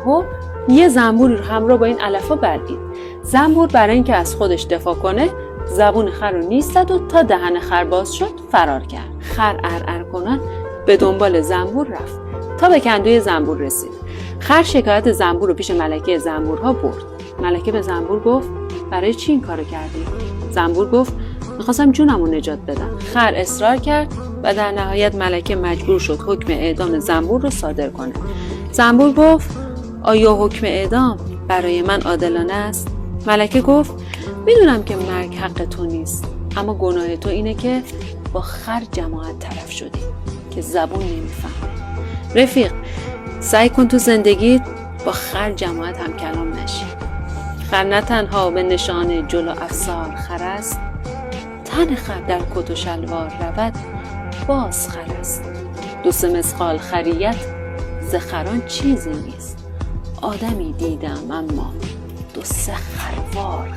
یهو یه زنبور همراه با این علفا بلعید. زنبور برای اینکه از خودش دفاع کنه زبون خر رو نیست زد و تا دهن خر باز شد فرار کرد. خر ارعر کنان به دنبال زنبور رفت تا به کندوی زنبور رسید. خر شکایت زنبور رو پیش ملکه زنبورها برد. ملکه به زنبور گفت برای چی این کارو کردی؟ زنبور گفت میخواستم جونم رو نجات بدم. خر اصرار کرد و در نهایت ملکه مجبور شد حکم اعدام زنبور رو صادر کنه. زنبور گفت آیا حکم اعدام برای من عادلانه است؟ ملکه گفت میدونم که مرگ حق تو نیست، اما گناه تو اینه که با خر جماعت طرف شدی که زبون نمیفهمه. رفیق سعی کن تو زندگیت با خر جماعت هم کلام نشی. خر نه تنها به نشان جلو افسار خر است، تن خر در کت و شلوار رود باز خر است. 2 مثقال خریت ز خران چیزی نیست، آدمی دیدم اما 2 خروار